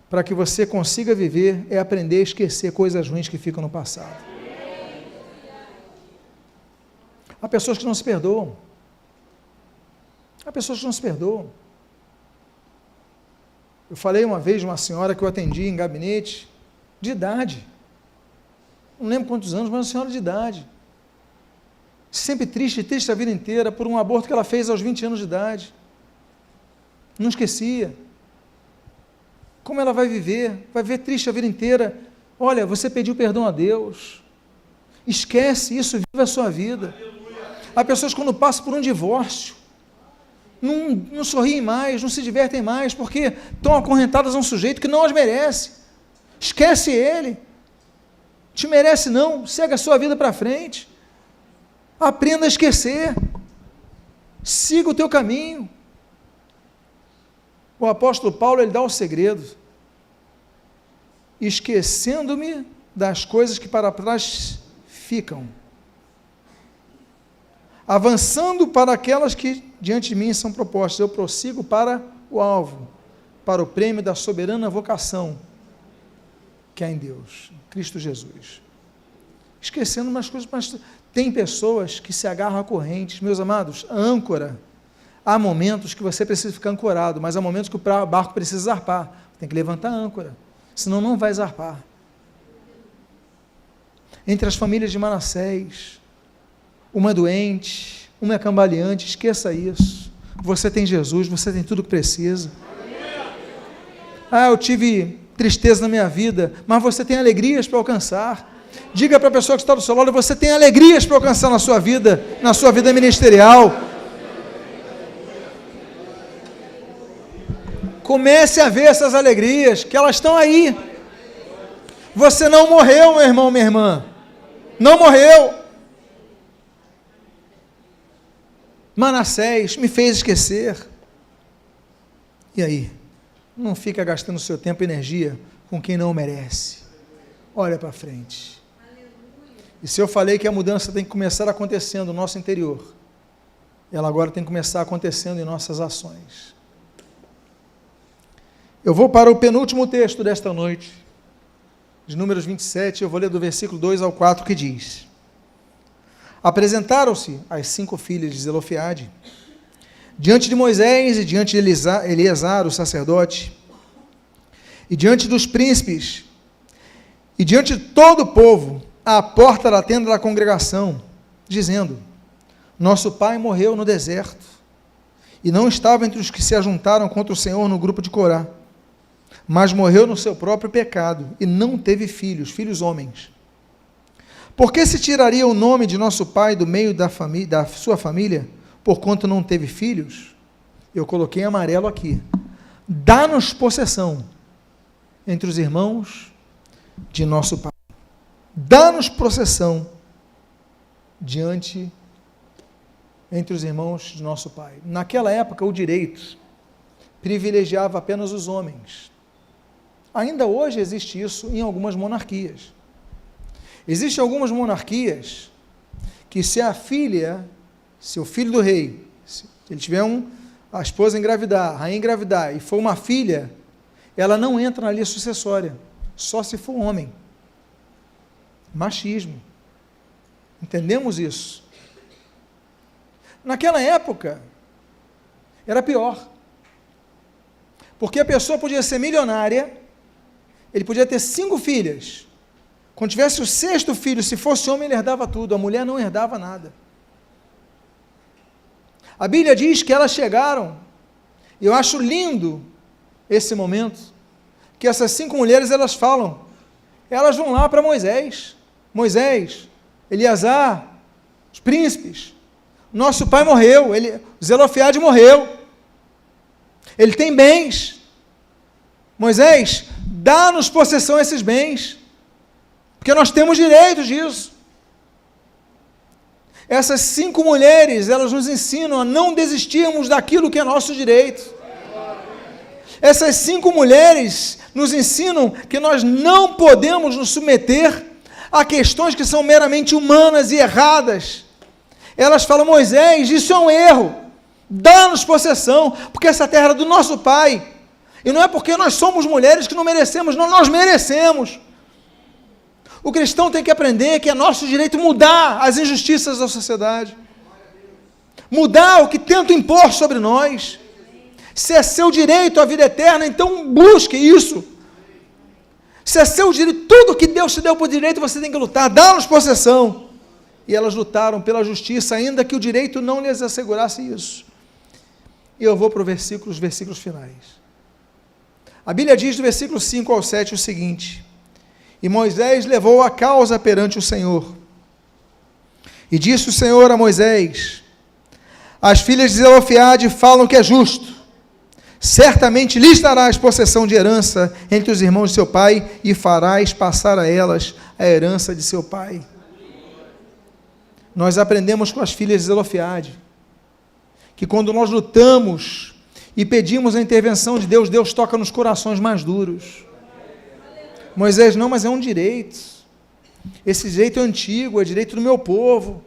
para que você consiga viver é aprender a esquecer coisas ruins que ficam no passado. Há pessoas que não se perdoam. Eu falei uma vez de uma senhora que eu atendi em gabinete, de idade, não lembro quantos anos, mas uma senhora de idade, sempre triste a vida inteira, por um aborto que ela fez aos 20 anos de idade, não esquecia. Como ela vai viver triste a vida inteira? Olha, você pediu perdão a Deus, esquece isso, viva a sua vida. Há pessoas que quando passam por um divórcio, não sorriem mais, não se divertem mais, porque estão acorrentadas a um sujeito que não as merece. Esquece ele, te merece não, segue a sua vida para frente, aprenda a esquecer, siga o teu caminho. O apóstolo Paulo, ele dá o segredo: esquecendo-me das coisas que para trás ficam, avançando para aquelas que diante de mim são propostas, eu prossigo para o alvo, para o prêmio da soberana vocação que há em Deus, Cristo Jesus. Esquecendo umas coisas, mas tem pessoas que se agarram a correntes. Meus amados, âncora. Há momentos que você precisa ficar ancorado, mas há momentos que o barco precisa zarpar. Tem que levantar a âncora, senão não vai zarpar. Entre as famílias de Manassés, uma é doente, uma é cambaleante, esqueça isso. Você tem Jesus, você tem tudo o que precisa. Eu tive tristeza na minha vida, mas você tem alegrias para alcançar. Diga para a pessoa que está do seu lado: você tem alegrias para alcançar na sua vida ministerial. Comece a ver essas alegrias, que elas estão aí. Você não morreu, meu irmão, minha irmã. Não morreu. Manassés me fez esquecer. E aí? Não fica gastando seu tempo e energia com quem não merece. Olha para frente. E se eu falei que a mudança tem que começar acontecendo no nosso interior, ela agora tem que começar acontecendo em nossas ações. Eu vou para o penúltimo texto desta noite, de Números 27, eu vou ler do versículo 2 ao 4, que diz: Apresentaram-se as 5 filhas de Zelofeade diante de Moisés e diante de Eleazar, o sacerdote, e diante dos príncipes, e diante de todo o povo, à porta da tenda da congregação, dizendo: Nosso pai morreu no deserto, e não estava entre os que se ajuntaram contra o Senhor no grupo de Corá, mas morreu no seu próprio pecado, e não teve filhos homens. Por que se tiraria o nome de nosso pai do meio da sua família, porquanto não teve filhos? Eu coloquei em amarelo aqui. Dá-nos possessão entre os irmãos de nosso pai. Dá-nos possessão entre os irmãos de nosso pai. Naquela época, o direito privilegiava apenas os homens. Ainda hoje existe isso em algumas monarquias. Existem algumas monarquias que se o filho do rei, se ele tiver a esposa engravidar, a rainha engravidar, e for uma filha, ela não entra na linha sucessória, só se for homem. Machismo. Entendemos isso? Naquela época, era pior. Porque a pessoa podia ser milionária, ele podia ter 5 filhas. Quando tivesse o 6º filho, se fosse homem, ele herdava tudo, a mulher não herdava nada. A Bíblia diz que elas chegaram, e eu acho lindo esse momento, que essas 5 mulheres, elas vão lá para Moisés, Eleazar, os príncipes, nosso pai morreu, Zelofeade morreu, ele tem bens, Moisés, dá-nos possessão a esses bens, porque nós temos direito disso. Essas 5 mulheres, elas nos ensinam a não desistirmos daquilo que é nosso direito. Essas 5 mulheres nos ensinam que nós não podemos nos submeter a questões que são meramente humanas e erradas. Elas falam: Moisés, isso é um erro, dá-nos possessão, porque essa terra era do nosso pai, e não é porque nós somos mulheres que não merecemos, não, nós merecemos. O cristão tem que aprender que é nosso direito mudar as injustiças da sociedade, mudar o que tenta impor sobre nós. Se é seu direito a vida eterna, então busque isso. Se é seu direito, tudo que Deus te deu por direito, você tem que lutar, dá-nos possessão. E elas lutaram pela justiça, ainda que o direito não lhes assegurasse isso. E eu vou para os versículos finais. A Bíblia diz do versículo 5 ao 7 o seguinte: E Moisés levou a causa perante o Senhor. E disse o Senhor a Moisés: As filhas de Zelofeade falam que é justo. Certamente lhes darás possessão de herança entre os irmãos de seu pai, e farás passar a elas a herança de seu pai. Nós aprendemos com as filhas de Zelofeade que quando nós lutamos e pedimos a intervenção de Deus, Deus toca nos corações mais duros. Moisés: não, mas é um direito, esse direito é antigo, é direito do meu povo.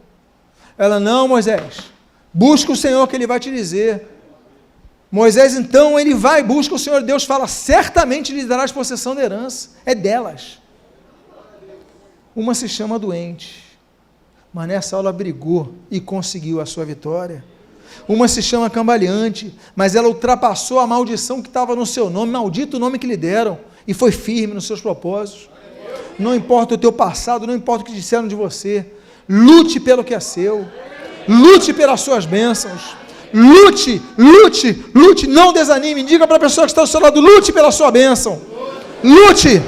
Ela: não, Moisés, busca o Senhor que Ele vai te dizer. Moisés, então, ele vai, busca o Senhor, Deus fala: certamente lhe darás possessão da herança, é delas. Uma se chama doente, mas nessa aula brigou e conseguiu a sua vitória. Uma se chama cambaleante, mas ela ultrapassou a maldição que estava no seu nome, maldito o nome que lhe deram, e foi firme nos seus propósitos. Não importa o teu passado, não importa o que disseram de você, lute pelo que é seu, lute pelas suas bênçãos, lute, não desanime, diga para a pessoa que está ao seu lado: lute pela sua bênção, lute,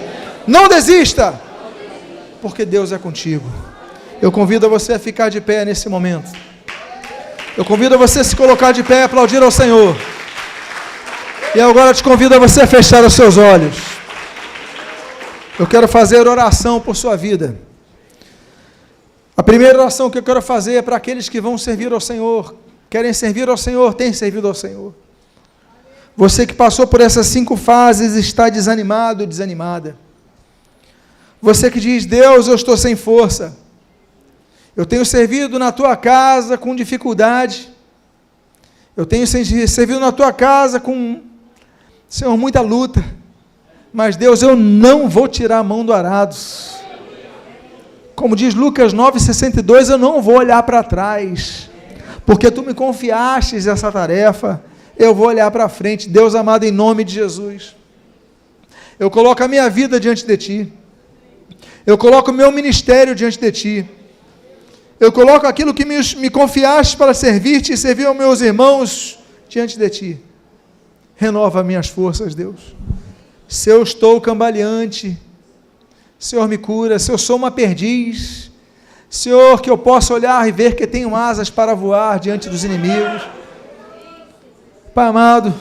não desista, porque Deus é contigo. Eu convido a você a ficar de pé nesse momento. Eu convido a você a se colocar de pé e aplaudir ao Senhor. E agora eu te convido a você fechar os seus olhos. Eu quero fazer oração por sua vida. A primeira oração que eu quero fazer é para aqueles que vão servir ao Senhor, querem servir ao Senhor, têm servido ao Senhor. Você que passou por essas 5 fases está desanimado, desanimada. Você que diz: Deus, eu estou sem força. Eu tenho servido na tua casa com dificuldade. Eu tenho servido na tua casa com, Senhor, muita luta. Mas Deus, eu não vou tirar a mão do arado. Como diz Lucas 9,62, eu não vou olhar para trás, porque tu me confiastes essa tarefa, eu vou olhar para frente. Deus amado, em nome de Jesus, eu coloco a minha vida diante de ti, eu coloco o meu ministério diante de ti, eu coloco aquilo que me confiaste para servir-te e servir aos meus irmãos diante de ti. Renova minhas forças, Deus. Se eu estou cambaleante, Senhor, me cura. Se eu sou uma perdiz, Senhor, que eu possa olhar e ver que tenho asas para voar diante dos inimigos. Pai amado,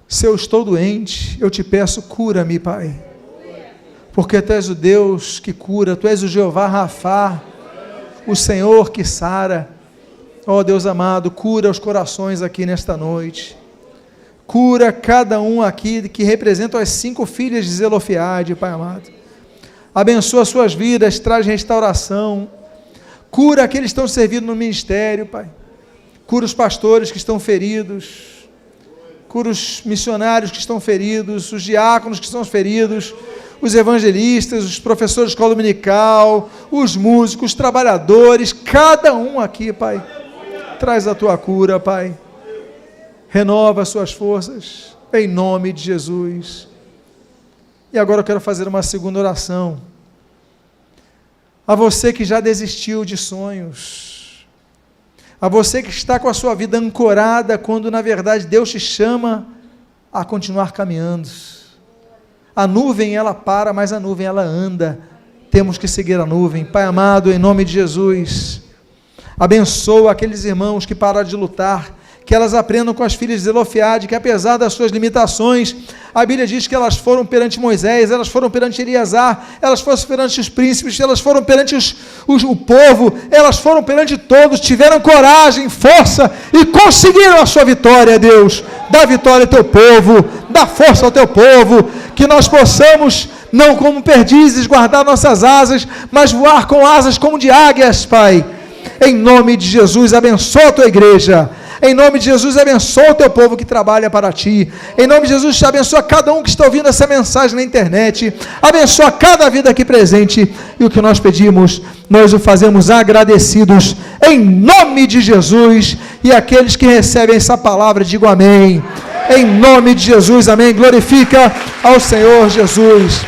se eu estou doente, eu te peço, cura-me, Pai, porque Tu és o Deus que cura, Tu és o Jeová Rafá, o Senhor que sara. Ó Deus amado, cura os corações aqui nesta noite. Cura cada um aqui que representam as 5 filhas de Zelofeade, Pai amado. Abençoa suas vidas, traz restauração. Cura aqueles que estão servindo no ministério, Pai. Cura os pastores que estão feridos. Cura os missionários que estão feridos, os diáconos que estão feridos, os evangelistas, os professores de escola dominical, os músicos, os trabalhadores, cada um aqui, Pai. Traz a Tua cura, Pai. Renova as suas forças, em nome de Jesus. E agora eu quero fazer uma segunda oração. A você que já desistiu de sonhos, a você que está com a sua vida ancorada, quando na verdade Deus te chama a continuar caminhando. A nuvem ela para, mas a nuvem ela anda. Temos que seguir a nuvem. Pai amado, em nome de Jesus, abençoa aqueles irmãos que pararam de lutar, que elas aprendam com as filhas de Zelofeade, que apesar das suas limitações, a Bíblia diz que elas foram perante Moisés, elas foram perante Eleazar, elas foram perante os príncipes, elas foram perante o povo, elas foram perante todos, tiveram coragem, força e conseguiram a sua vitória. Deus, dá vitória ao teu povo, dá força ao teu povo, que nós possamos, não como perdizes, guardar nossas asas, mas voar com asas como de águias, Pai. Em nome de Jesus, abençoa a tua igreja. Em nome de Jesus, abençoa o teu povo que trabalha para ti. Em nome de Jesus, abençoa cada um que está ouvindo essa mensagem na internet. Abençoa cada vida aqui presente. E o que nós pedimos, nós o fazemos agradecidos. Em nome de Jesus. E aqueles que recebem essa palavra, digam amém. Em nome de Jesus, amém. Glorifica ao Senhor Jesus.